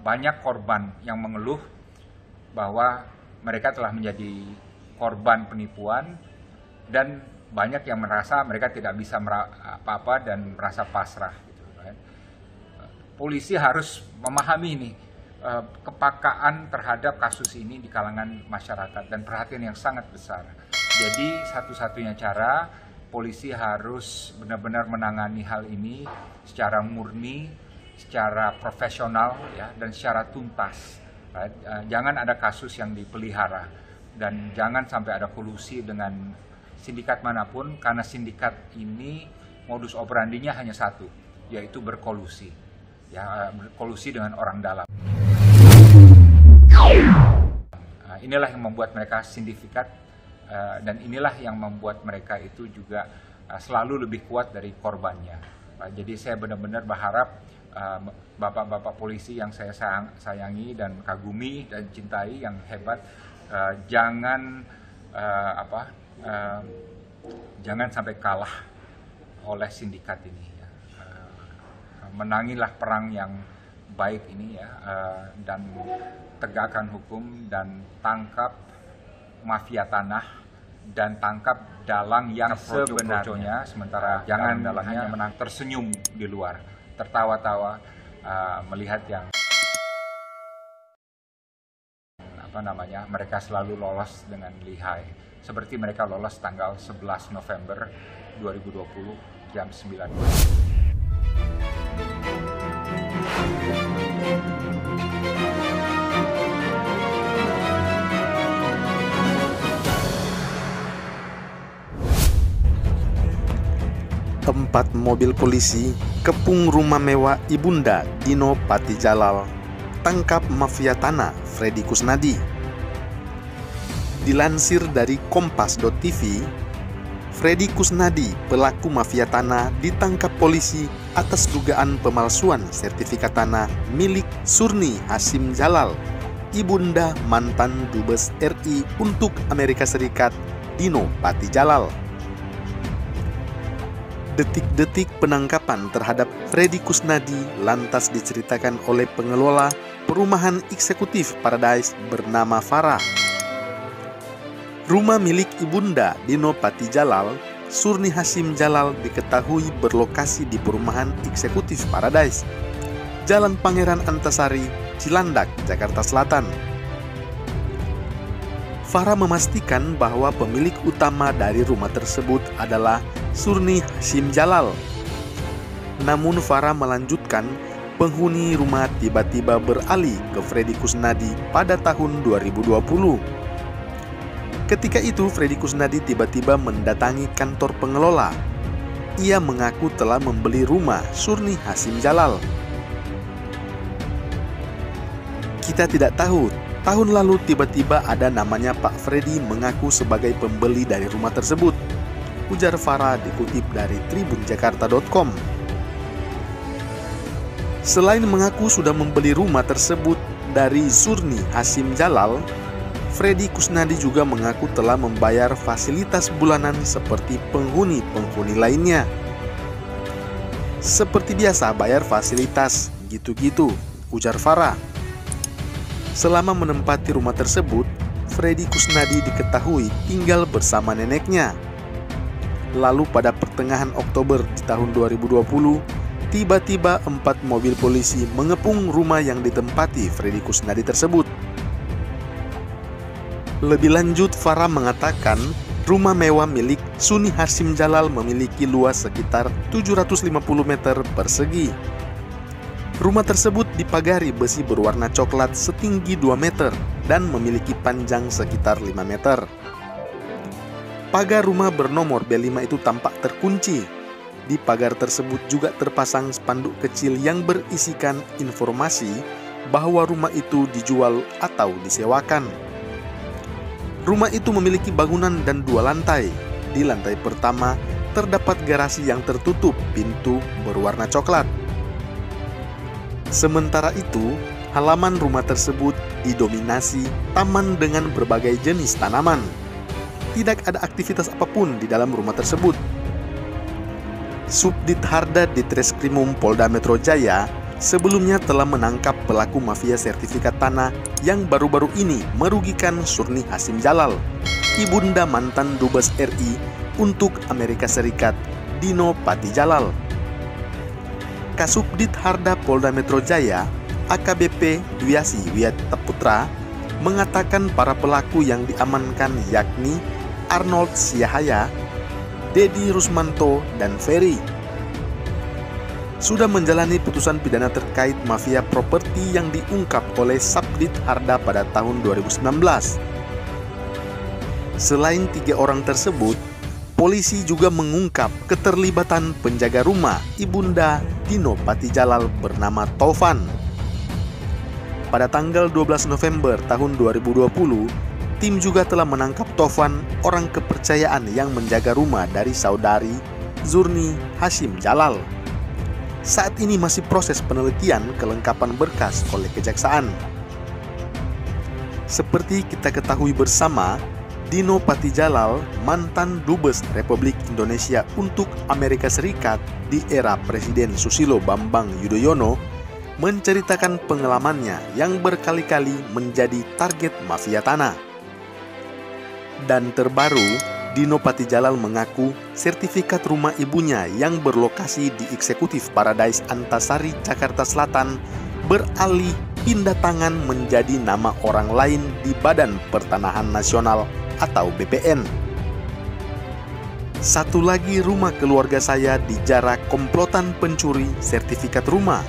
banyak korban yang mengeluh bahwa mereka telah menjadi korban penipuan dan banyak yang merasa mereka tidak bisa apa-apa dan merasa pasrah. Gitu, kan. Polisi harus memahami ini kepakaan terhadap kasus ini di kalangan masyarakat dan perhatian yang sangat besar. Jadi satu-satunya cara polisi harus benar-benar menangani hal ini secara murni, secara profesional ya, dan secara tuntas. Right? Jangan ada kasus yang dipelihara dan jangan sampai ada kolusi dengan sindikat manapun, karena sindikat ini modus operandinya hanya satu, yaitu berkolusi. Ya, berkolusi dengan orang dalam. Inilah yang membuat mereka sindikat dan inilah yang membuat mereka itu juga selalu lebih kuat dari korbannya. Jadi saya benar-benar berharap bapak-bapak polisi yang saya sayangi dan kagumi dan cintai yang hebat, jangan sampai kalah oleh sindikat ini. Menangilah perang yang baik ini ya, dan tegakkan hukum dan tangkap mafia tanah dan tangkap dalang yang sebenarnya, sementara jangan dalangnya menang tersenyum di luar, tertawa-tawa melihat yang mereka selalu lolos dengan lihai, seperti mereka lolos tanggal 11 November 2020 jam 9. Empat mobil polisi kepung rumah mewah Ibunda Dino Patijalal, tangkap mafia tanah Freddy Kusnadi. Dilansir dari Kompas.tv, Freddy Kusnadi, pelaku mafia tanah, ditangkap polisi atas dugaan pemalsuan sertifikat tanah milik Surni Hasim Jalal, ibunda mantan Dubes RI untuk Amerika Serikat Dino Patijalal. Detik-detik penangkapan terhadap Freddy Kusnadi lantas diceritakan oleh pengelola perumahan eksekutif Paradise bernama Farah. Rumah milik ibunda Dino Patijalal, Surni Hasim Jalal, diketahui berlokasi di perumahan eksekutif Paradise, Jalan Pangeran Antasari, Cilandak, Jakarta Selatan. Farah memastikan bahwa pemilik utama dari rumah tersebut adalah Surni Hasim Jalal. Namun Farah melanjutkan, penghuni rumah tiba-tiba beralih ke Freddy Kusnadi pada tahun 2020. Ketika itu Freddy Kusnadi tiba-tiba mendatangi kantor pengelola. Ia mengaku telah membeli rumah Surni Hasim Jalal. Kita tidak tahu, tahun lalu tiba-tiba ada namanya Pak Freddy mengaku sebagai pembeli dari rumah tersebut, ujar Farah dikutip dari tribunjakarta.com. Selain mengaku sudah membeli rumah tersebut dari Surni Hasim Jalal, Freddy Kusnadi juga mengaku telah membayar fasilitas bulanan seperti penghuni-penghuni lainnya. Seperti biasa bayar fasilitas, gitu-gitu, ujar Farah. Selama menempati rumah tersebut, Freddy Kusnadi diketahui tinggal bersama neneknya. Lalu pada pertengahan Oktober di tahun 2020, tiba-tiba 4 mobil polisi mengepung rumah yang ditempati Freddy Kusnadi tersebut. Lebih lanjut, Farah mengatakan rumah mewah milik Surni Hasim Jalal memiliki luas sekitar 750 meter persegi. Rumah tersebut dipagari besi berwarna coklat setinggi 2 meter dan memiliki panjang sekitar 5 meter. Pagar rumah bernomor B5 itu tampak terkunci. Di pagar tersebut juga terpasang spanduk kecil yang berisikan informasi bahwa rumah itu dijual atau disewakan. Rumah itu memiliki bangunan dan 2 lantai. Di lantai pertama terdapat garasi yang tertutup pintu berwarna coklat. Sementara itu, halaman rumah tersebut didominasi taman dengan berbagai jenis tanaman. Tidak ada aktivitas apapun di dalam rumah tersebut. Subdit Harda di Treskrimum Polda Metro Jaya, sebelumnya telah menangkap pelaku mafia sertifikat tanah yang baru-baru ini merugikan Surni Hasim Jalal, ibunda mantan Dubes RI untuk Amerika Serikat, Dino Patijalal. Kasubdit Harda Polda Metro Jaya, AKBP Dwiasi Wiataputra, mengatakan para pelaku yang diamankan yakni Arnold Siahaya, Dedi Rusmanto, dan Ferry sudah menjalani putusan pidana terkait mafia properti yang diungkap oleh Subdit Harda pada tahun 2019. Selain 3 orang tersebut, polisi juga mengungkap keterlibatan penjaga rumah ibunda Dino Patijalal bernama Taufan. Pada tanggal 12 November tahun 2020, tim juga telah menangkap Taufan, orang kepercayaan yang menjaga rumah dari saudari Zurni Hasim Jalal. Saat ini masih proses penelitian kelengkapan berkas oleh kejaksaan. Seperti kita ketahui bersama, Dino Patijalal, mantan Dubes Republik Indonesia untuk Amerika Serikat di era Presiden Susilo Bambang Yudhoyono, menceritakan pengalamannya yang berkali-kali menjadi target mafia tanah. Dan terbaru, Dino Patijalal mengaku sertifikat rumah ibunya yang berlokasi di Eksekutif Paradise Antasari, Jakarta Selatan beralih pindah tangan menjadi nama orang lain di Badan Pertanahan Nasional atau BPN. Satu lagi rumah keluarga saya dijarah komplotan pencuri sertifikat rumah.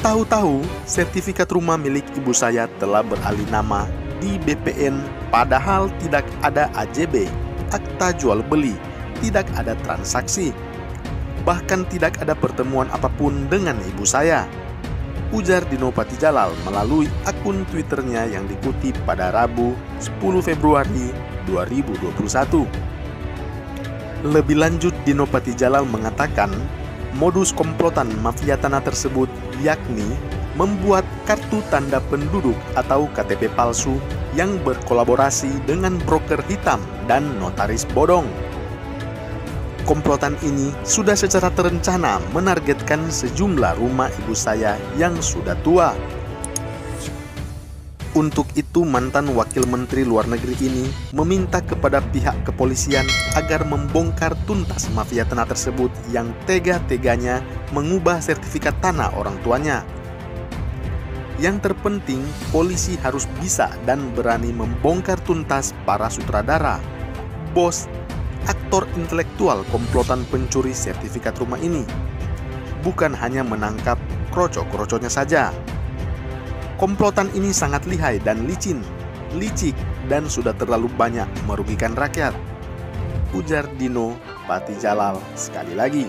Tahu-tahu sertifikat rumah milik ibu saya telah beralih nama di BPN, padahal tidak ada AJB, akta jual beli, tidak ada transaksi, bahkan tidak ada pertemuan apapun dengan ibu saya, ujar Dino Patijalal melalui akun Twitternya yang dikutip pada Rabu 10 Februari 2021. Lebih lanjut, Dino Patijalal mengatakan modus komplotan mafia tanah tersebut yakni membuat kartu tanda penduduk atau KTP palsu yang berkolaborasi dengan broker hitam dan notaris bodong. Komplotan ini sudah secara terencana menargetkan sejumlah rumah ibu saya yang sudah tua. Untuk itu, mantan Wakil Menteri Luar Negeri ini meminta kepada pihak kepolisian agar membongkar tuntas mafia tanah tersebut yang tega-teganya mengubah sertifikat tanah orang tuanya. Yang terpenting, polisi harus bisa dan berani membongkar tuntas para sutradara, bos, aktor intelektual komplotan pencuri sertifikat rumah ini. Bukan hanya menangkap kroco-kroconya saja. Komplotan ini sangat lihai dan licik, dan sudah terlalu banyak merugikan rakyat, ujar Dino Patijalal sekali lagi.